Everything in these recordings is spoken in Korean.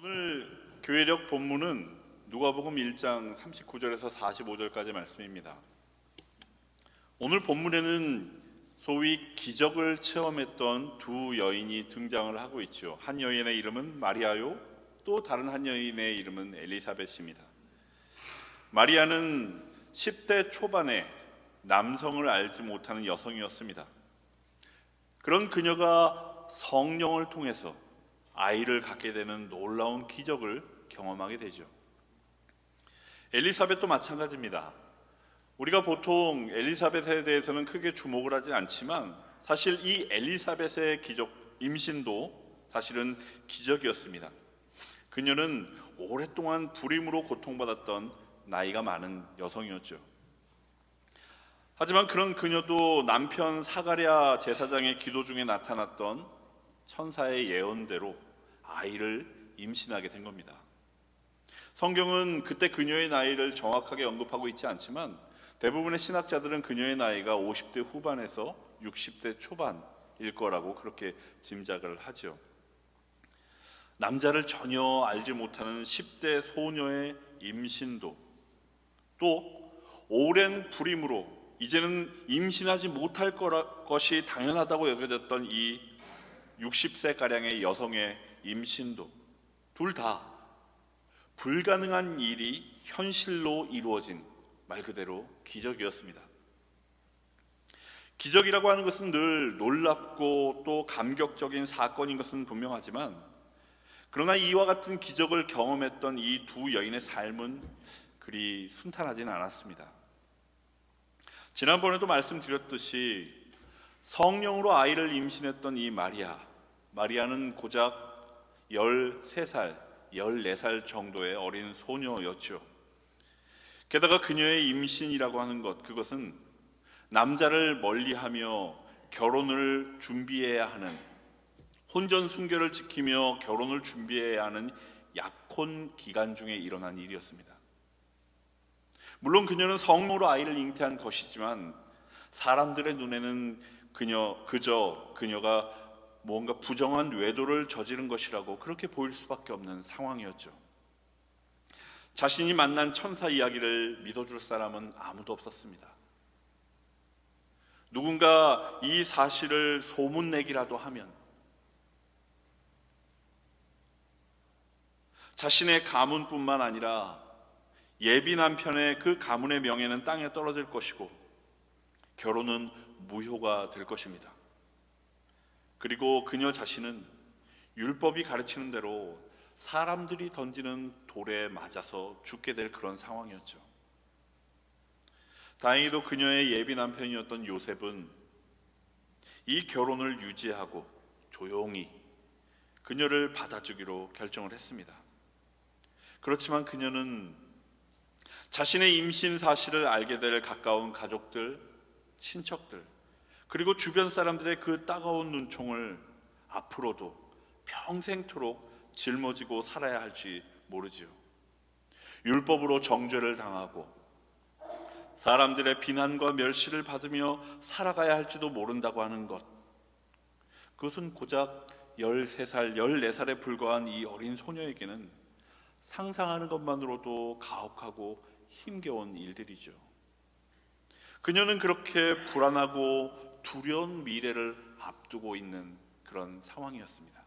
오늘 교회력 본문은 누가복음 1장 39절에서 45절까지 말씀입니다. 오늘 본문에는 소위 기적을 체험했던 두 여인이 등장을 하고 있죠. 한 여인의 이름은 마리아요, 또 다른 한 여인의 이름은 엘리사벳입니다. 마리아는 10대 초반에 남성을 알지 못하는 여성이었습니다. 그런 그녀가 성령을 통해서 아이를 갖게 되는 놀라운 기적을 경험하게 되죠. 엘리사벳도 마찬가지입니다. 우리가 보통 엘리사벳에 대해서는 크게 주목을 하지 않지만 사실 이 엘리사벳의 기적, 임신도 사실은 기적이었습니다. 그녀는 오랫동안 불임으로 고통받았던 나이가 많은 여성이었죠. 하지만 그런 그녀도 남편 사가랴 제사장의 기도 중에 나타났던 천사의 예언대로 아이를 임신하게 된 겁니다. 성경은 그때 그녀의 나이를 정확하게 언급하고 있지 않지만 대부분의 신학자들은 그녀의 나이가 50대 후반에서 60대 초반일 거라고 그렇게 짐작을 하죠. 남자를 전혀 알지 못하는 10대 소녀의 임신도, 또 오랜 불임으로 이제는 임신하지 못할 것이 당연하다고 여겨졌던 이 60세가량의 여성의 임신도, 둘 다 불가능한 일이 현실로 이루어진 말 그대로 기적이었습니다. 기적이라고 하는 것은 늘 놀랍고 또 감격적인 사건인 것은 분명하지만, 그러나 이와 같은 기적을 경험했던 이 두 여인의 삶은 그리 순탄하지는 않았습니다. 지난번에도 말씀드렸듯이 성령으로 아이를 임신했던 이 마리아는 고작 13살, 14살 정도의 어린 소녀였죠. 게다가 그녀의 임신이라고 하는 것, 그것은 남자를 멀리하며 결혼을 준비해야 하는, 혼전 순결을 지키며 결혼을 준비해야 하는 약혼 기간 중에 일어난 일이었습니다. 물론 그녀는 성모로 아이를 잉태한 것이지만 사람들의 눈에는 그저 그녀가 뭔가 부정한 외도를 저지른 것이라고 그렇게 보일 수밖에 없는 상황이었죠. 자신이 만난 천사 이야기를 믿어줄 사람은 아무도 없었습니다. 누군가 이 사실을 소문내기라도 하면 자신의 가문뿐만 아니라 예비 남편의 그 가문의 명예는 땅에 떨어질 것이고 결혼은 무효가 될 것입니다. 그리고 그녀 자신은 율법이 가르치는 대로 사람들이 던지는 돌에 맞아서 죽게 될 그런 상황이었죠. 다행히도 그녀의 예비 남편이었던 요셉은 이 결혼을 유지하고 조용히 그녀를 받아주기로 결정을 했습니다. 그렇지만 그녀는 자신의 임신 사실을 알게 될 가까운 가족들, 친척들, 그리고 주변 사람들의 그 따가운 눈총을 앞으로도 평생토록 짊어지고 살아야 할지 모르지요. 율법으로 정죄를 당하고 사람들의 비난과 멸시를 받으며 살아가야 할지도 모른다고 하는 것, 그것은 고작 13살, 14살에 불과한 이 어린 소녀에게는 상상하는 것만으로도 가혹하고 힘겨운 일들이죠. 그녀는 그렇게 불안하고 두려운 미래를 앞두고 있는 그런 상황이었습니다.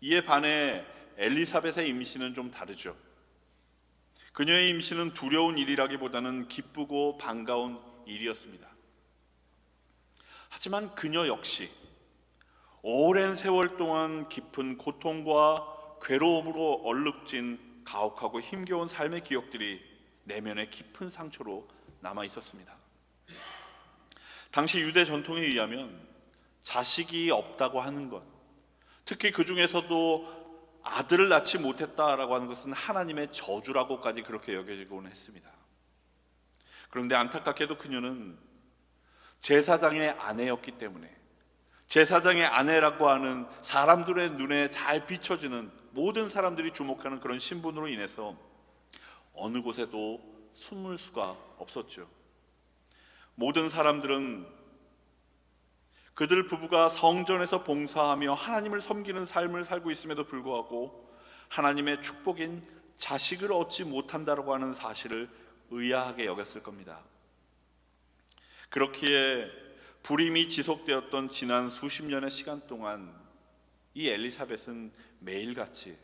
이에 반해 엘리사벳의 임신은 좀 다르죠. 그녀의 임신은 두려운 일이라기보다는 기쁘고 반가운 일이었습니다. 하지만 그녀 역시 오랜 세월 동안 깊은 고통과 괴로움으로 얼룩진 가혹하고 힘겨운 삶의 기억들이 내면에 깊은 상처로 남아 있었습니다. 당시 유대 전통에 의하면 자식이 없다고 하는 것, 특히 그 중에서도 아들을 낳지 못했다라고 하는 것은 하나님의 저주라고까지 그렇게 여겨지곤 했습니다. 그런데 안타깝게도 그녀는 제사장의 아내였기 때문에 제사장의 아내라고 하는 사람들의 눈에 잘 비춰지는, 모든 사람들이 주목하는 그런 신분으로 인해서 어느 곳에도 숨을 수가 없었죠. 모든 사람들은 그들 부부가 성전에서 봉사하며 하나님을 섬기는 삶을 살고 있음에도 불구하고 하나님의 축복인 자식을 얻지 못한다고 하는 사실을 의아하게 여겼을 겁니다. 그렇기에 불임이 지속되었던 지난 수십 년의 시간 동안 이 엘리사벳은 매일같이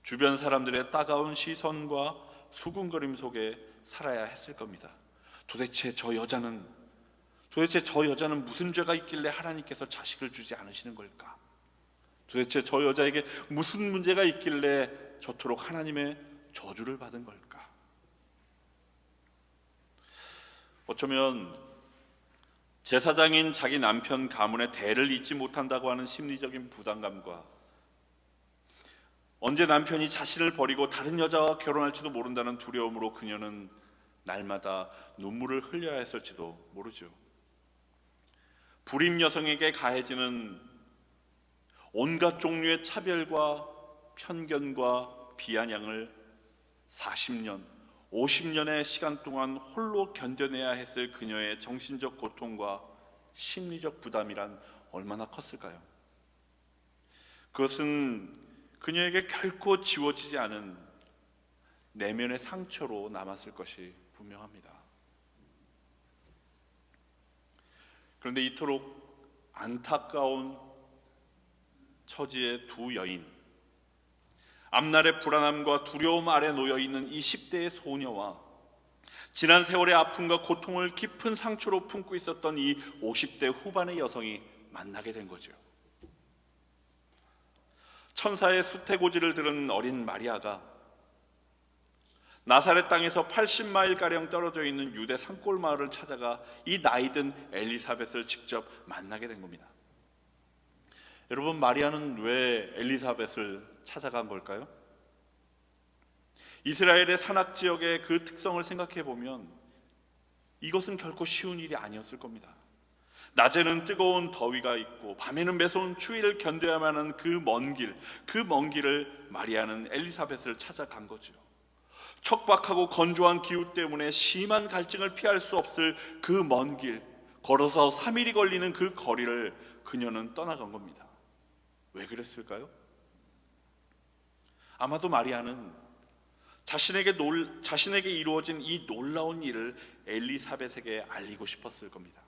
주변 사람들의 따가운 시선과 수군거림 속에 살아야 했을 겁니다. 도대체 저 여자는 무슨 죄가 있길래 하나님께서 자식을 주지 않으시는 걸까? 도대체 저 여자에게 무슨 문제가 있길래 저토록 하나님의 저주를 받은 걸까? 어쩌면 제사장인 자기 남편 가문의 대를 잇지 못한다고 하는 심리적인 부담감과 언제 남편이 자신을 버리고 다른 여자와 결혼할지도 모른다는 두려움으로 그녀는 날마다 눈물을 흘려야 했을지도 모르죠. 불임 여성에게 가해지는 온갖 종류의 차별과 편견과 비아냥을 40년, 50년의 시간 동안 홀로 견뎌내야 했을 그녀의 정신적 고통과 심리적 부담이란 얼마나 컸을까요? 그것은 그녀에게 결코 지워지지 않은 내면의 상처로 남았을 것이 분명합니다. 그런데 이토록 안타까운 처지의 두 여인, 앞날의 불안함과 두려움 아래 놓여있는 이 10대의 소녀와 지난 세월의 아픔과 고통을 깊은 상처로 품고 있었던 이 50대 후반의 여성이 만나게 된 거죠. 천사의 수태고지를 들은 어린 마리아가 나사렛 땅에서 80마일가량 떨어져 있는 유대 산골 마을을 찾아가 이 나이든 엘리사벳을 직접 만나게 된 겁니다. 여러분, 마리아는 왜 엘리사벳을 찾아간 걸까요? 이스라엘의 산악 지역의 그 특성을 생각해 보면 이것은 결코 쉬운 일이 아니었을 겁니다. 낮에는 뜨거운 더위가 있고 밤에는 매서운 추위를 견뎌야만 하는 그 먼 길을 마리아는 엘리사벳을 찾아간 거죠. 척박하고 건조한 기후 때문에 심한 갈증을 피할 수 없을 그 먼 길, 걸어서 3일이 걸리는 그 거리를 그녀는 떠나간 겁니다. 왜 그랬을까요? 아마도 마리아는 자신에게 이루어진 이 놀라운 일을 엘리사벳에게 알리고 싶었을 겁니다.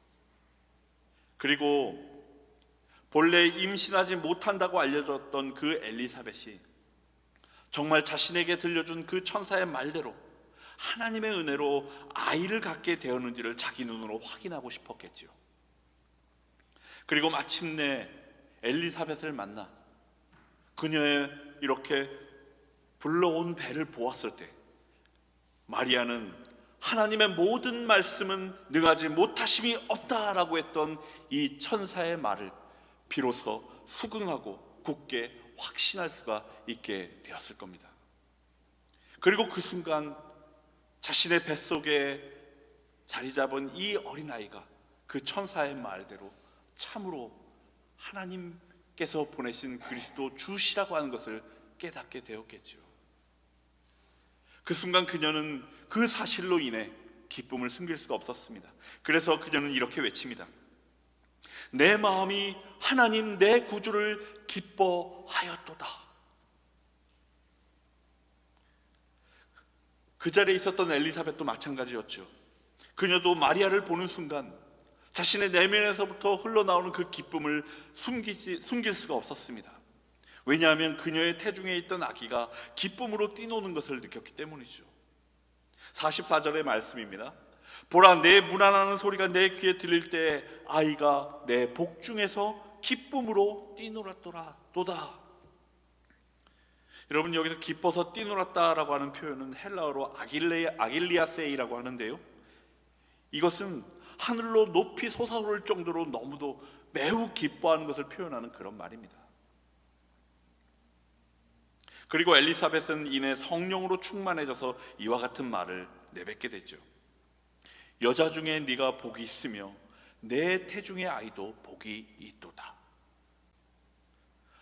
그리고 본래 임신하지 못한다고 알려졌던 그 엘리사벳이 정말 자신에게 들려준 그 천사의 말대로 하나님의 은혜로 아이를 갖게 되었는지를 자기 눈으로 확인하고 싶었겠지요. 그리고 마침내 엘리사벳을 만나 그녀의 이렇게 불러온 배를 보았을 때 마리아는 하나님의 모든 말씀은 능하지 못하심이 없다라고 했던 이 천사의 말을 비로소 수긍하고 굳게 확신할 수가 있게 되었을 겁니다. 그리고 그 순간 자신의 뱃속에 자리 잡은 이 어린아이가 그 천사의 말대로 참으로 하나님께서 보내신 그리스도 주시라고 하는 것을 깨닫게 되었겠죠. 그 순간 그녀는 그 사실로 인해 기쁨을 숨길 수가 없었습니다. 그래서 그녀는 이렇게 외칩니다. 내 마음이 하나님 내 구주를 기뻐하였도다. 그 자리에 있었던 엘리사벳도 마찬가지였죠. 그녀도 마리아를 보는 순간 자신의 내면에서부터 흘러나오는 그 기쁨을 숨길 수가 없었습니다. 왜냐하면 그녀의 태중에 있던 아기가 기쁨으로 뛰노는 것을 느꼈기 때문이죠. 44절의 말씀입니다. 보라, 내 문안하는 소리가 내 귀에 들릴 때 아이가 내 복중에서 기쁨으로 뛰놀았더라 도다. 여러분, 여기서 기뻐서 뛰놀았다라고 하는 표현은 헬라어로 아길리아세이라고 하는데요, 이것은 하늘로 높이 솟아오를 정도로 너무도 매우 기뻐하는 것을 표현하는 그런 말입니다. 그리고 엘리사벳은 이내 성령으로 충만해져서 이와 같은 말을 내뱉게 됐죠. 여자 중에 네가 복이 있으며 내 태중의 아이도 복이 있도다.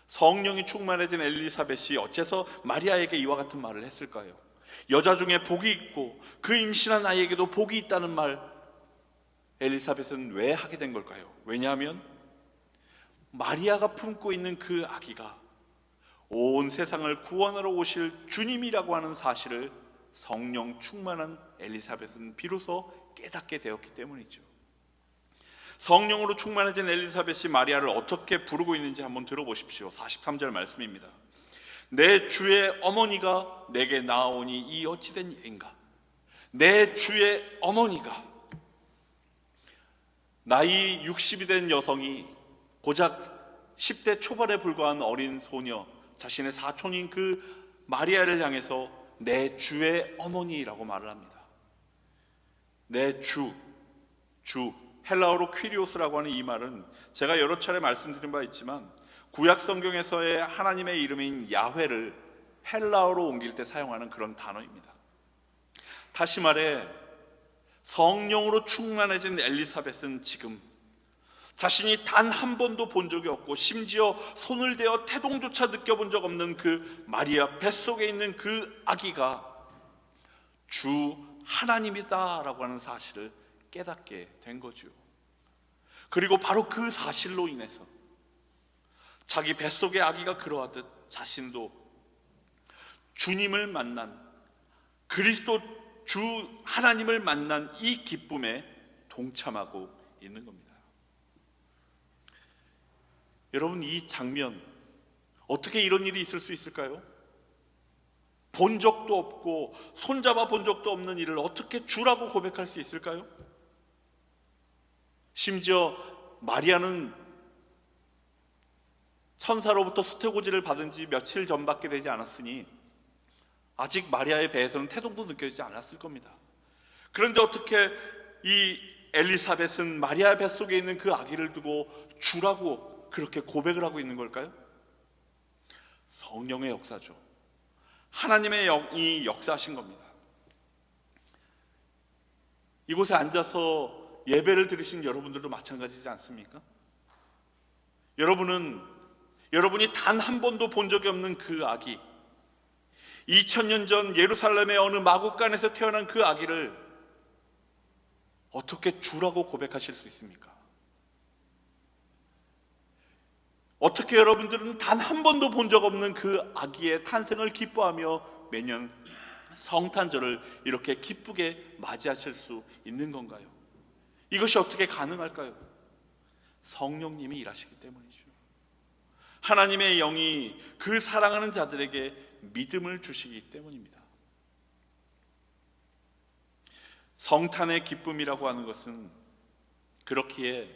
성령이 충만해진 엘리사벳이 어째서 마리아에게 이와 같은 말을 했을까요? 여자 중에 복이 있고 그 임신한 아이에게도 복이 있다는 말에 엘리사벳은 왜 하게 된 걸까요? 왜냐하면 마리아가 품고 있는 그 아기가 온 세상을 구원하러 오실 주님이라고 하는 사실을 성령 충만한 엘리사벳은 비로소 깨닫게 되었기 때문이죠. 성령으로 충만해진 엘리사벳이 마리아를 어떻게 부르고 있는지 한번 들어보십시오. 43절 말씀입니다. 내 주의 어머니가 내게 나아오니 이 어찌된 일인가? 내 주의 어머니가, 나이 60이 된 여성이 고작 10대 초반에 불과한 어린 소녀, 자신의 사촌인 그 마리아를 향해서 내 주의 어머니라고 말을 합니다. 내 주, 헬라어로 퀴리오스라고 하는 이 말은 제가 여러 차례 말씀드린 바 있지만 구약 성경에서의 하나님의 이름인 야훼를 헬라어로 옮길 때 사용하는 그런 단어입니다. 다시 말해 성령으로 충만해진 엘리사벳은 지금 자신이 단 한 번도 본 적이 없고 심지어 손을 대어 태동조차 느껴본 적 없는 그 마리아 뱃속에 있는 그 아기가 주 하나님이다라고 하는 사실을 깨닫게 된 거죠. 그리고 바로 그 사실로 인해서 자기 뱃속의 아기가 그러하듯 자신도 주님을 만난, 그리스도 주 하나님을 만난 이 기쁨에 동참하고 있는 겁니다. 여러분, 이 장면, 어떻게 이런 일이 있을 수 있을까요? 본 적도 없고 손잡아 본 적도 없는 일을 어떻게 주라고 고백할 수 있을까요? 심지어 마리아는 천사로부터 수태고지를 받은 지 며칠 전밖에 되지 않았으니 아직 마리아의 배에서는 태동도 느껴지지 않았을 겁니다. 그런데 어떻게 이 엘리사벳은 마리아의 뱃속에 있는 그 아기를 두고 주라고 그렇게 고백을 하고 있는 걸까요? 성령의 역사죠. 하나님의 영이 역사하신 겁니다. 이곳에 앉아서 예배를 드리신 여러분들도 마찬가지지 않습니까? 여러분이 단 한 번도 본 적이 없는 그 아기, 2000년 전 예루살렘의 어느 마구간에서 태어난 그 아기를 어떻게 주라고 고백하실 수 있습니까? 어떻게 여러분들은 단 한 번도 본 적 없는 그 아기의 탄생을 기뻐하며 매년 성탄절을 이렇게 기쁘게 맞이하실 수 있는 건가요? 이것이 어떻게 가능할까요? 성령님이 일하시기 때문이죠. 하나님의 영이 그 사랑하는 자들에게 믿음을 주시기 때문입니다. 성탄의 기쁨이라고 하는 것은 그렇기에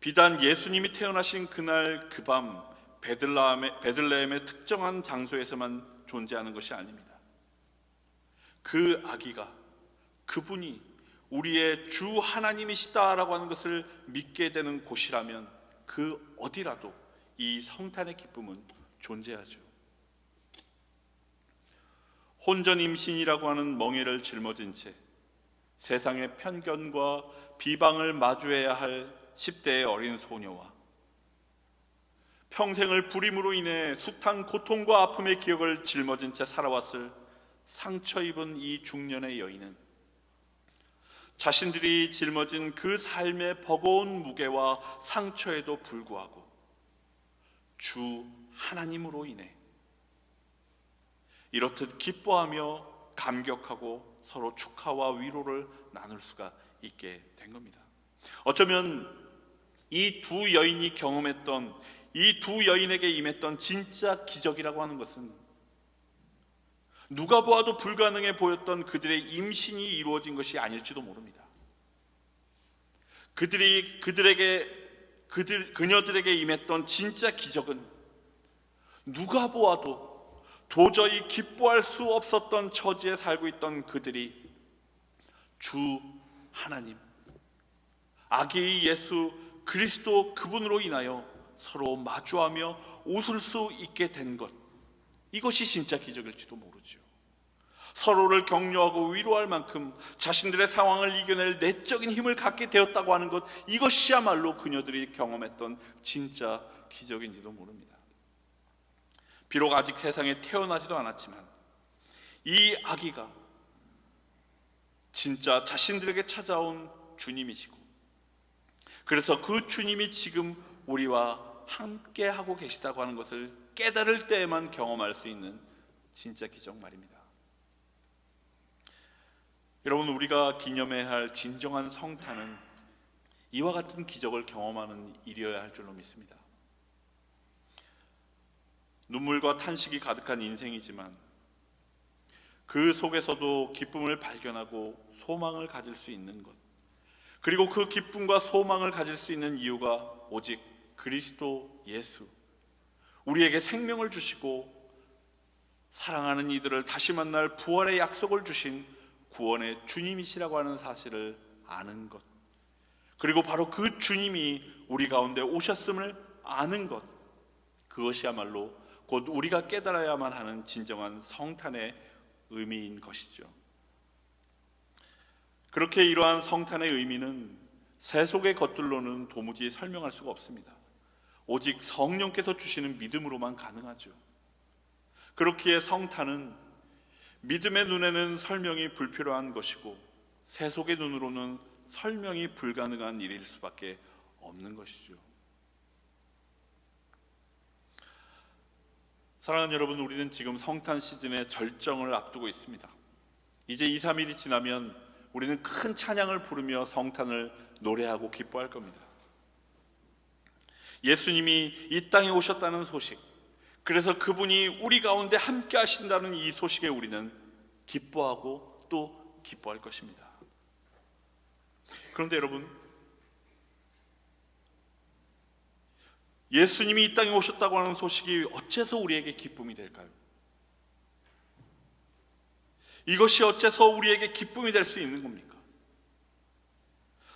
비단 예수님이 태어나신 그날 그 밤 베들레헴의 특정한 장소에서만 존재하는 것이 아닙니다. 그 아기가, 그분이 우리의 주 하나님이시다라고 하는 것을 믿게 되는 곳이라면 그 어디라도 이 성탄의 기쁨은 존재하죠. 혼전 임신이라고 하는 멍에를 짊어진 채 세상의 편견과 비방을 마주해야 할 10대의 어린 소녀와 평생을 불임으로 인해 숱한 고통과 아픔의 기억을 짊어진 채 살아왔을 상처 입은 이 중년의 여인은 자신들이 짊어진 그 삶의 버거운 무게와 상처에도 불구하고 주 하나님으로 인해 이렇듯 기뻐하며 감격하고 서로 축하와 위로를 나눌 수가 있게 된 겁니다. 어쩌면 이 두 여인이 경험했던, 이 두 여인에게 임했던 진짜 기적이라고 하는 것은 누가 보아도 불가능해 보였던 그들의 임신이 이루어진 것이 아닐지도 모릅니다. 그녀들에게 임했던 진짜 기적은 누가 보아도 도저히 기뻐할 수 없었던 처지에 살고 있던 그들이 주 하나님, 아기 예수 그리스도 그분으로 인하여 서로 마주하며 웃을 수 있게 된 것, 이것이 진짜 기적일지도 모르죠. 서로를 격려하고 위로할 만큼 자신들의 상황을 이겨낼 내적인 힘을 갖게 되었다고 하는 것, 이것이야말로 그녀들이 경험했던 진짜 기적인지도 모릅니다. 비록 아직 세상에 태어나지도 않았지만 이 아기가 진짜 자신들에게 찾아온 주님이시고 그래서 그 주님이 지금 우리와 함께 하고 계시다고 하는 것을 깨달을 때에만 경험할 수 있는 진짜 기적 말입니다. 여러분, 우리가 기념해야 할 진정한 성탄은 이와 같은 기적을 경험하는 일이어야 할 줄로 믿습니다. 눈물과 탄식이 가득한 인생이지만 그 속에서도 기쁨을 발견하고 소망을 가질 수 있는 것, 그리고 그 기쁨과 소망을 가질 수 있는 이유가 오직 그리스도 예수, 우리에게 생명을 주시고 사랑하는 이들을 다시 만날 부활의 약속을 주신 구원의 주님이시라고 하는 사실을 아는 것, 그리고 바로 그 주님이 우리 가운데 오셨음을 아는 것, 그것이야말로 곧 우리가 깨달아야만 하는 진정한 성탄의 의미인 것이죠. 그렇게 이러한 성탄의 의미는 세속의 것들로는 도무지 설명할 수가 없습니다. 오직 성령께서 주시는 믿음으로만 가능하죠. 그렇기에 성탄은 믿음의 눈에는 설명이 불필요한 것이고 세속의 눈으로는 설명이 불가능한 일일 수밖에 없는 것이죠. 사랑하는 여러분, 우리는 지금 성탄 시즌의 절정을 앞두고 있습니다. 이제 2, 3일이 지나면 우리는 큰 찬양을 부르며 성탄을 노래하고 기뻐할 겁니다. 예수님이 이 땅에 오셨다는 소식, 그래서 그분이 우리 가운데 함께 하신다는 이 소식에 우리는 기뻐하고 또 기뻐할 것입니다. 그런데 여러분, 예수님이 이 땅에 오셨다고 하는 소식이 어째서 우리에게 기쁨이 될까요? 이것이 어째서 우리에게 기쁨이 될 수 있는 겁니까?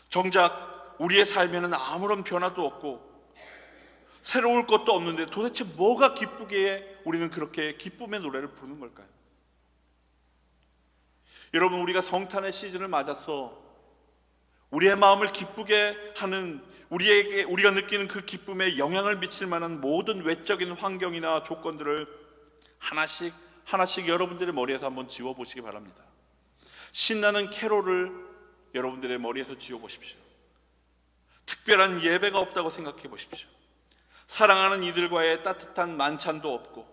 정작 우리의 삶에는 아무런 변화도 없고 새로울 것도 없는데 도대체 뭐가 기쁘기에 우리는 그렇게 기쁨의 노래를 부르는 걸까요? 여러분, 우리가 성탄의 시즌을 맞아서 우리의 마음을 기쁘게 하는, 우리가 느끼는 그 기쁨에 영향을 미칠 만한 모든 외적인 환경이나 조건들을 하나씩 여러분들의 머리에서 한번 지워보시기 바랍니다. 신나는 캐롤을 여러분들의 머리에서 지워보십시오. 특별한 예배가 없다고 생각해 보십시오. 사랑하는 이들과의 따뜻한 만찬도 없고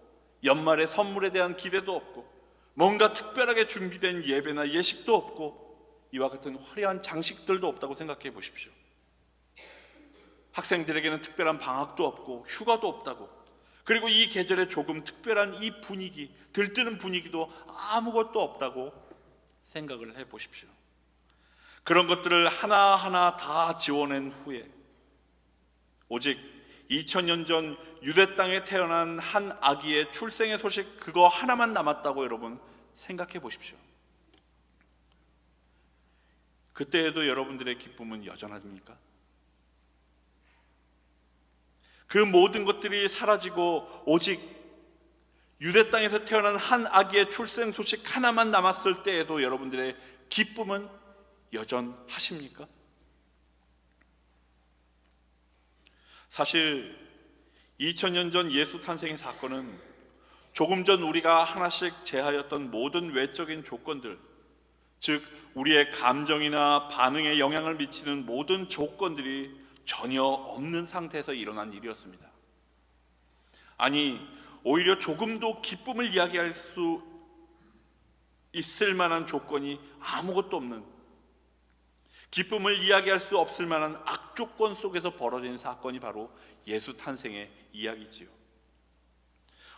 연말의 선물에 대한 기대도 없고 뭔가 특별하게 준비된 예배나 예식도 없고 이와 같은 화려한 장식들도 없다고 생각해 보십시오. 학생들에게는 특별한 방학도 없고 휴가도 없다고, 그리고 이 계절에 조금 특별한 이 분위기, 들뜨는 분위기도 아무것도 없다고 생각을 해 보십시오. 그런 것들을 하나하나 다 지워낸 후에 오직 2000년 전 유대 땅에 태어난 한 아기의 출생의 소식, 그거 하나만 남았다고 여러분 생각해 보십시오. 그때에도 여러분들의 기쁨은 여전합니까? 그 모든 것들이 사라지고 오직 유대 땅에서 태어난 한 아기의 출생 소식 하나만 남았을 때에도 여러분들의 기쁨은 여전하십니까? 사실 2000년 전 예수 탄생의 사건은 조금 전 우리가 하나씩 제하였던 모든 외적인 조건들, 즉 우리의 감정이나 반응에 영향을 미치는 모든 조건들이 전혀 없는 상태에서 일어난 일이었습니다. 아니, 오히려 조금도 기쁨을 이야기할 수 있을 만한 조건이 아무것도 없는, 기쁨을 이야기할 수 없을 만한 악조건 속에서 벌어진 사건이 바로 예수 탄생의 이야기지요.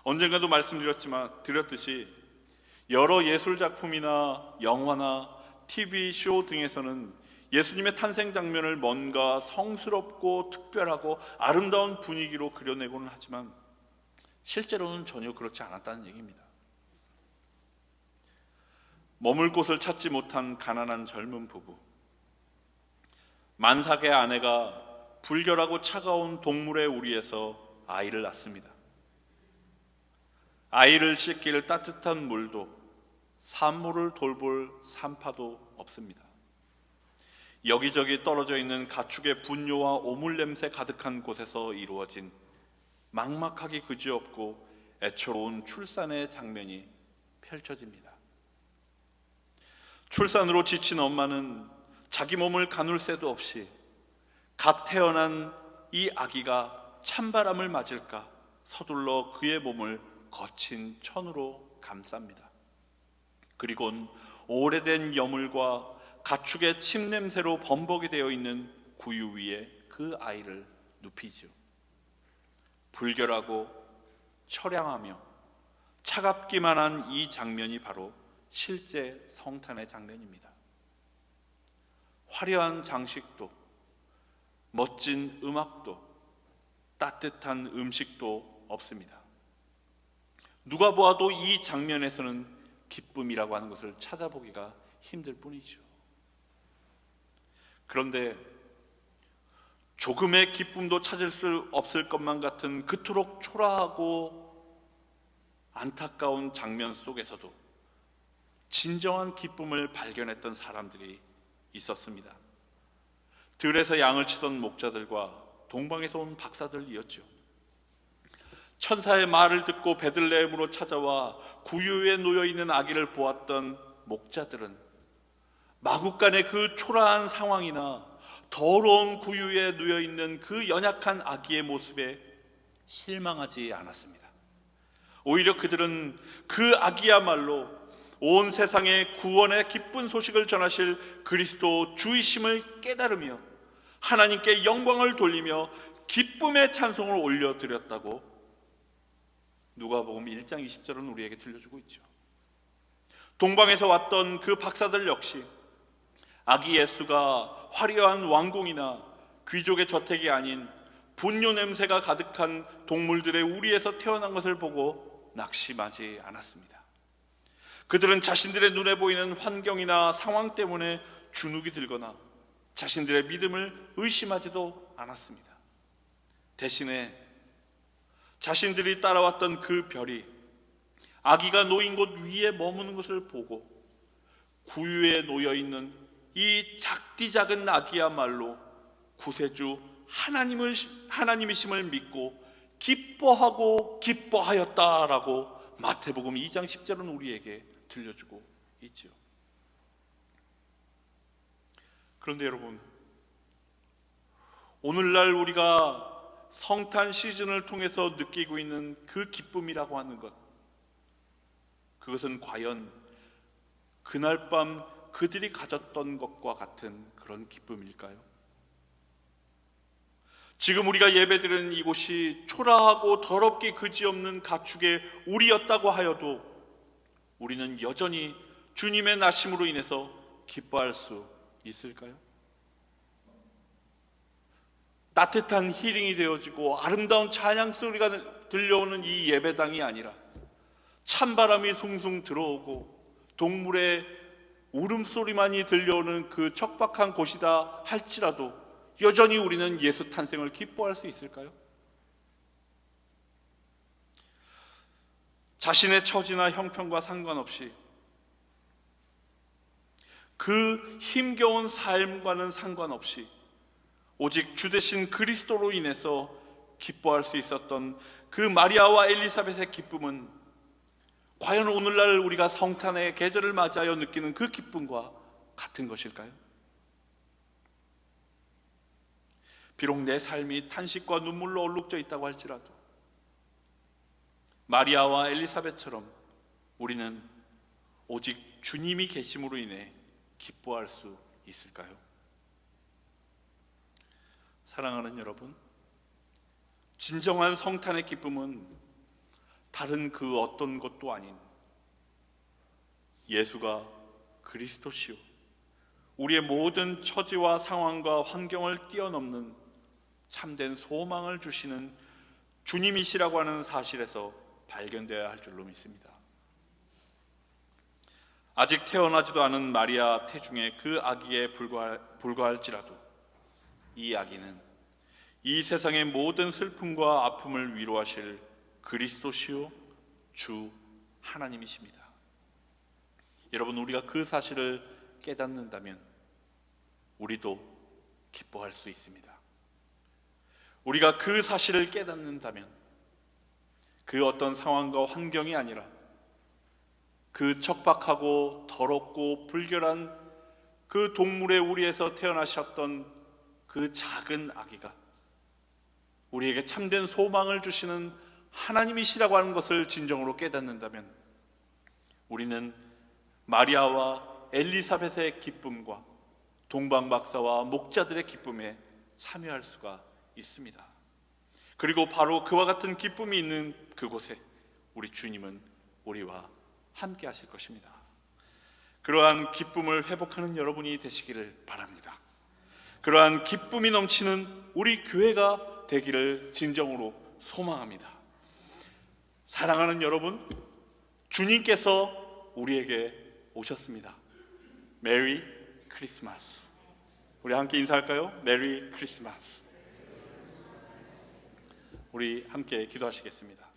언젠가도 말씀드렸듯이 여러 예술작품이나 영화나 TV쇼 등에서는 예수님의 탄생 장면을 뭔가 성스럽고 특별하고 아름다운 분위기로 그려내고는 하지만 실제로는 전혀 그렇지 않았다는 얘기입니다. 머물 곳을 찾지 못한 가난한 젊은 부부, 만삭의 아내가 불결하고 차가운 동물의 우리에서 아이를 낳습니다. 아이를 씻길 따뜻한 물도, 산모를 돌볼 산파도 없습니다. 여기저기 떨어져 있는 가축의 분뇨와 오물 냄새 가득한 곳에서 이루어진 막막하기 그지없고 애처로운 출산의 장면이 펼쳐집니다. 출산으로 지친 엄마는 자기 몸을 가눌 새도 없이 갓 태어난 이 아기가 찬바람을 맞을까 서둘러 그의 몸을 거친 천으로 감쌉니다. 그리고는 오래된 여물과 가축의 침 냄새로 범벅이 되어 있는 구유 위에 그 아이를 눕히지요. 불결하고 처량하며 차갑기만 한 이 장면이 바로 실제 성탄의 장면입니다. 화려한 장식도, 멋진 음악도, 따뜻한 음식도 없습니다. 누가 보아도 이 장면에서는 기쁨이라고 하는 것을 찾아보기가 힘들 뿐이죠. 그런데 조금의 기쁨도 찾을 수 없을 것만 같은 그토록 초라하고 안타까운 장면 속에서도 진정한 기쁨을 발견했던 사람들이 있었습니다. 들에서 양을 치던 목자들과 동방에서 온 박사들이었죠. 천사의 말을 듣고 베들레헴으로 찾아와 구유에 놓여있는 아기를 보았던 목자들은 마국간의 그 초라한 상황이나 더러운 구유에 놓여있는 그 연약한 아기의 모습에 실망하지 않았습니다. 오히려 그들은 그 아기야말로 온 세상에 구원의 기쁜 소식을 전하실 그리스도 주이심을 깨달으며 하나님께 영광을 돌리며 기쁨의 찬송을 올려드렸다고 누가복음 1장 20절은 우리에게 들려주고 있죠. 동방에서 왔던 그 박사들 역시 아기 예수가 화려한 왕궁이나 귀족의 저택이 아닌 분뇨 냄새가 가득한 동물들의 우리에서 태어난 것을 보고 낙심하지 않았습니다. 그들은 자신들의 눈에 보이는 환경이나 상황 때문에 주눅이 들거나 자신들의 믿음을 의심하지도 않았습니다. 대신에 자신들이 따라왔던 그 별이 아기가 놓인 곳 위에 머무는 것을 보고 구유에 놓여있는 이 작디 작은 아기야말로 구세주 하나님이심을 믿고 기뻐하고 기뻐하였다라고 마태복음 2장 10절은 우리에게 들려주고 있죠. 그런데 여러분, 오늘날 우리가 성탄 시즌을 통해서 느끼고 있는 그 기쁨이라고 하는 것, 그것은 과연 그날 밤 그들이 가졌던 것과 같은 그런 기쁨일까요? 지금 우리가 예배드리는 이곳이 초라하고 더럽기 그지없는 가축의 우리였다고 하여도 우리는 여전히 주님의 나심으로 인해서 기뻐할 수 있을까요? 따뜻한 힐링이 되어지고 아름다운 찬양 소리가 들려오는 이 예배당이 아니라 찬바람이 숭숭 들어오고 동물의 울음소리만이 들려오는 그 척박한 곳이다 할지라도 여전히 우리는 예수 탄생을 기뻐할 수 있을까요? 자신의 처지나 형편과 상관없이 그 힘겨운 삶과는 상관없이 오직 주 되신 그리스도로 인해서 기뻐할 수 있었던 그 마리아와 엘리사벳의 기쁨은 과연 오늘날 우리가 성탄의 계절을 맞이하여 느끼는 그 기쁨과 같은 것일까요? 비록 내 삶이 탄식과 눈물로 얼룩져 있다고 할지라도 마리아와 엘리사벳처럼 우리는 오직 주님이 계심으로 인해 기뻐할 수 있을까요? 사랑하는 여러분, 진정한 성탄의 기쁨은 다른 그 어떤 것도 아닌 예수가 그리스도시요 우리의 모든 처지와 상황과 환경을 뛰어넘는 참된 소망을 주시는 주님이시라고 하는 사실에서 발견되어야 할 줄로 믿습니다. 아직 태어나지도 않은 마리아 태중의 그 아기에 불과할지라도 이 아기는 이 세상의 모든 슬픔과 아픔을 위로하실 그리스도시요 주 하나님이십니다. 여러분, 우리가 그 사실을 깨닫는다면 우리도 기뻐할 수 있습니다. 우리가 그 사실을 깨닫는다면 그 어떤 상황과 환경이 아니라 그 척박하고 더럽고 불결한 그 동물의 우리에서 태어나셨던 그 작은 아기가 우리에게 참된 소망을 주시는 하나님이시라고 하는 것을 진정으로 깨닫는다면 우리는 마리아와 엘리사벳의 기쁨과 동방박사와 목자들의 기쁨에 참여할 수가 있습니다. 그리고 바로 그와 같은 기쁨이 있는 그곳에 우리 주님은 우리와 함께 하실 것입니다. 그러한 기쁨을 회복하는 여러분이 되시기를 바랍니다. 그러한 기쁨이 넘치는 우리 교회가 되기를 진정으로 소망합니다. 사랑하는 여러분, 주님께서 우리에게 오셨습니다. 메리 크리스마스. 우리 함께 인사할까요? 메리 크리스마스. 우리 함께 기도하시겠습니다.